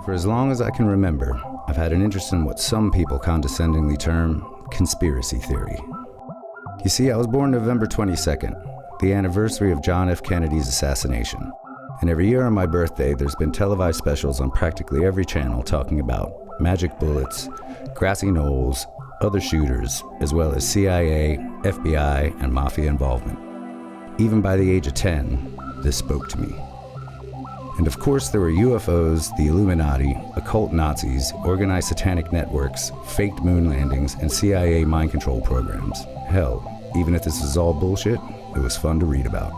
For as long as I can remember, I've had an interest in what some people condescendingly term conspiracy theory. You see, I was born November 22nd, the anniversary of John F. Kennedy's assassination. And every year on my birthday, there's been televised specials on practically every channel talking about magic bullets, grassy knolls, other shooters, as well as CIA, FBI, and mafia involvement. Even by the age of 10, this spoke to me. And of course, there were UFOs, the Illuminati, occult Nazis, organized satanic networks, faked moon landings, and CIA mind control programs. Hell, even if this is all bullshit, it was fun to read about.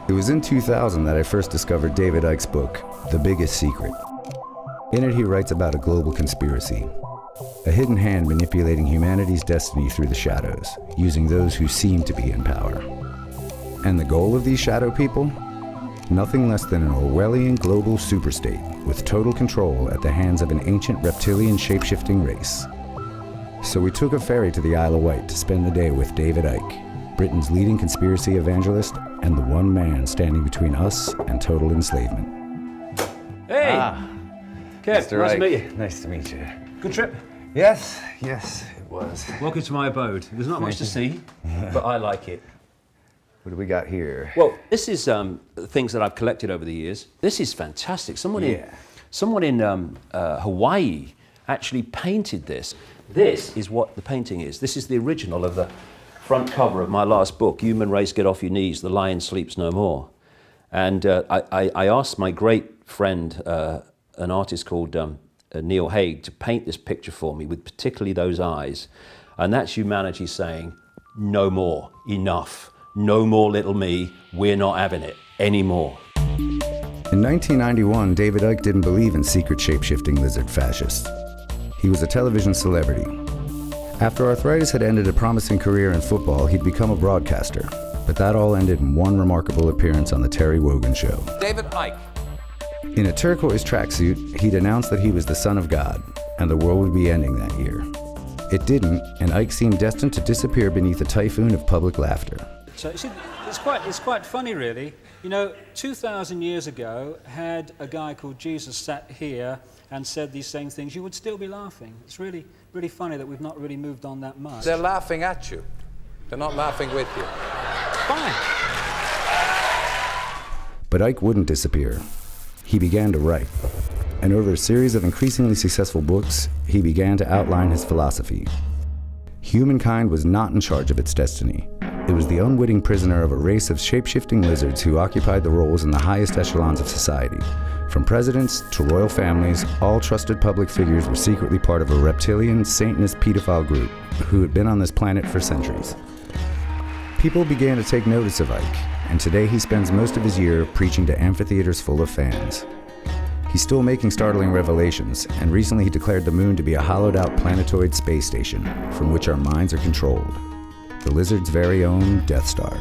It was in 2000 that I first discovered David Icke's book, The Biggest Secret. In it, he writes about a global conspiracy, a hidden hand manipulating humanity's destiny through the shadows, using those who seem to be in power. And the goal of these shadow people? Nothing less than an Orwellian global superstate with total control at the hands of an ancient reptilian shape-shifting race. So we took a ferry to the Isle of Wight to spend the day with David Icke, Britain's leading conspiracy evangelist and the one man standing between us and total enslavement. Hey! Kev, Mr. nice to Icke. meet you. Nice to meet you. Good trip. Yes, it was. Welcome to my abode. There's not much to see, but I like it. What do we got here? Well, this is things that I've collected over the years. This is fantastic. Someone in Hawaii actually painted this. This is what the painting is. This is the original of the front cover of my last book, Human Race, Get Off Your Knees, The Lion Sleeps No More. And I asked my great friend, an artist called Neil Haig, to paint this picture for me with particularly those eyes. And that's humanity saying, no more, enough. No more little me, we're not having it anymore. In 1991, David Icke didn't believe in secret shape-shifting lizard fascists. He was a television celebrity. After arthritis had ended a promising career in football, he'd become a broadcaster. But that all ended in one remarkable appearance on the Terry Wogan Show. David Icke. In a turquoise tracksuit, he'd announced that he was the son of God, and the world would be ending that year. It didn't, and Icke seemed destined to disappear beneath a typhoon of public laughter. So it's quite funny, really. You know, 2,000 years ago, had a guy called Jesus sat here and said these same things, you would still be laughing. It's really funny that we've not really moved on that much. They're laughing at you. They're not laughing with you. Fine. But Icke wouldn't disappear. He began to write. And over a series of increasingly successful books, he began to outline his philosophy. Humankind was not in charge of its destiny. It was the unwitting prisoner of a race of shape-shifting lizards who occupied the roles in the highest echelons of society. From presidents to royal families, all trusted public figures were secretly part of a reptilian, Satanist pedophile group who had been on this planet for centuries. People began to take notice of Icke, and today he spends most of his year preaching to amphitheaters full of fans. He's still making startling revelations, and recently he declared the moon to be a hollowed-out planetoid space station from which our minds are controlled. The lizard's very own Death Star.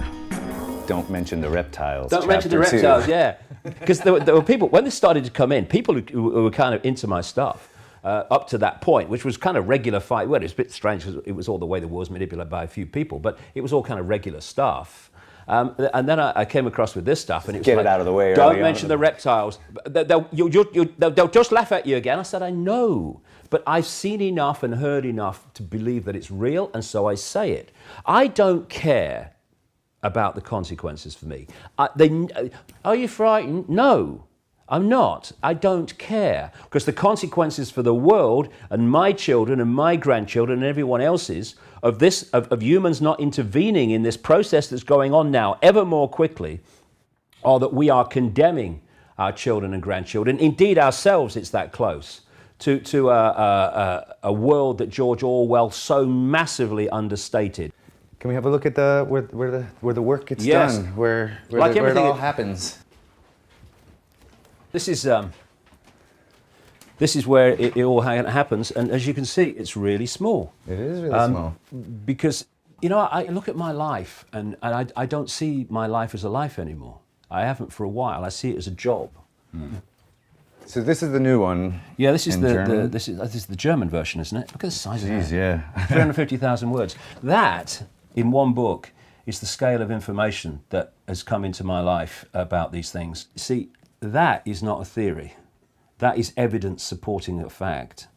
Don't mention the reptiles. Don't mention the reptiles, yeah. Because there were people, when this started to come in, people who were kind of into my stuff, up to that point, which was kind of regular fight. Well, it was a bit strange because it was all the way the war was manipulated by a few people, but it was all kind of regular stuff. And then I came across with this stuff, and it was Get like, it out of the way. Don't mention the reptiles. They'll just laugh at you again. I said, I know, but I've seen enough and heard enough to believe that it's real, and so I say it. I don't care about the consequences for me. Are you frightened? No. I'm not. I don't care. Because the consequences for the world and my children and my grandchildren and everyone else's of humans not intervening in this process that's going on now ever more quickly are that we are condemning our children and grandchildren, indeed ourselves, it's that close, to a world that George Orwell so massively understated. Can we have a look at where the work gets Yes. done, where Like it all everything- happens? This is where it all happens, and as you can see, it's really small. It is really small. Because You know, I look at my life and I don't see my life as a life anymore. I haven't for a while. I see it as a job. So this is the new one. Yeah, this is in the German? this is the German version, isn't it? Look at the size of Jeez, that. yeah. 350,000 words. That, in one book, is the scale of information that has come into my life about these things. See, that is not a theory. That is evidence supporting a fact.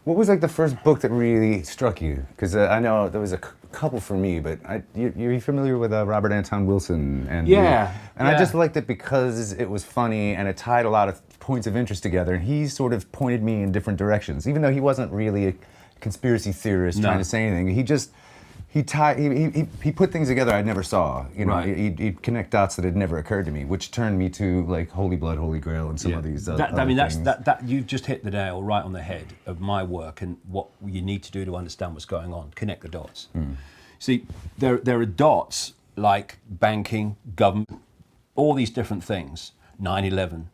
What was like the first book that really struck you? Because I know there was a couple for me, but you're familiar with Robert Anton Wilson? And Yeah. And I just liked it because it was funny and it tied a lot of points of interest together. And he sort of pointed me in different directions, even though he wasn't really a conspiracy theorist trying to say anything. He just he put things together I never saw. You know, Right. he'd connect dots that had never occurred to me, which turned me to like Holy Blood, Holy Grail, and some of these. I other mean, things. that you've just hit the nail right on the head of my work and what you need to do to understand what's going on. Connect the dots. See, there are dots like banking, government, all these different things. 9/11,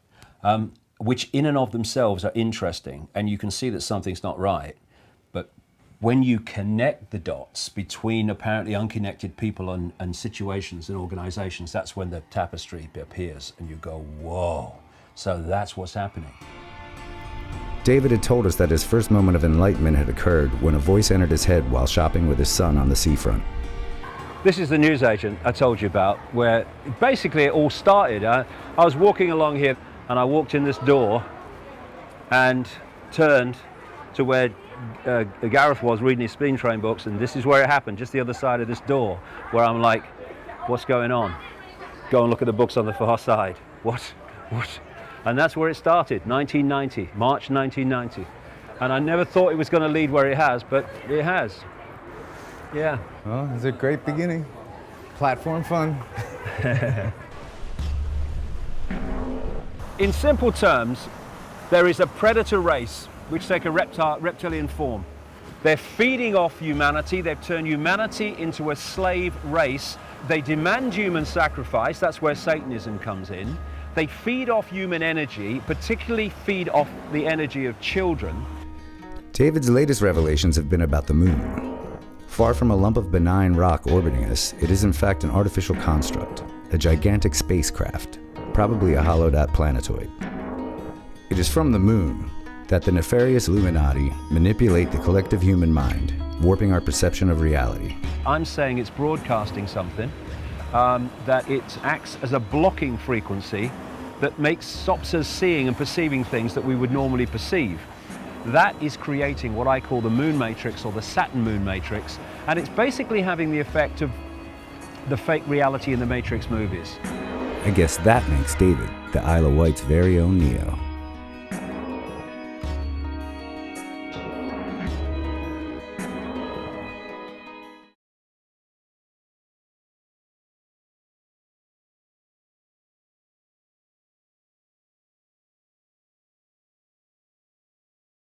which in and of themselves are interesting, and you can see that something's not right, but when you connect the dots between apparently unconnected people and situations and organizations, that's when the tapestry appears and you go, whoa, so that's what's happening. David had told us that his first moment of enlightenment had occurred when a voice entered his head while shopping with his son on the seafront. This is the newsagent I told you about, where basically it all started. I was walking along here and I walked in this door and turned to where Gareth was reading his Spin Train books, and this is where it happened, just the other side of this door, where I'm like, what's going on? Go and look at the books on the far side. What? And that's where it started, 1990, March 1990. And I never thought it was going to lead where it has, but it has. Yeah. Well, it's a great beginning. Platform fun. In simple terms, there is a predator race which take a reptilian form. They're feeding off humanity. They've turned humanity into a slave race. They demand human sacrifice. That's where Satanism comes in. They feed off human energy, particularly feed off the energy of children. David's latest revelations have been about the moon. Far from a lump of benign rock orbiting us, it is in fact an artificial construct, a gigantic spacecraft, probably a hollowed-out planetoid. It is from the moon that the nefarious Illuminati manipulate the collective human mind, warping our perception of reality. I'm saying it's broadcasting something, that it acts as a blocking frequency that stops us seeing and perceiving things that we would normally perceive. That is creating what I call the moon matrix or the Saturn moon matrix, and it's basically having the effect of the fake reality in the Matrix movies. I guess that makes David the Isle of Wight's very own Neo.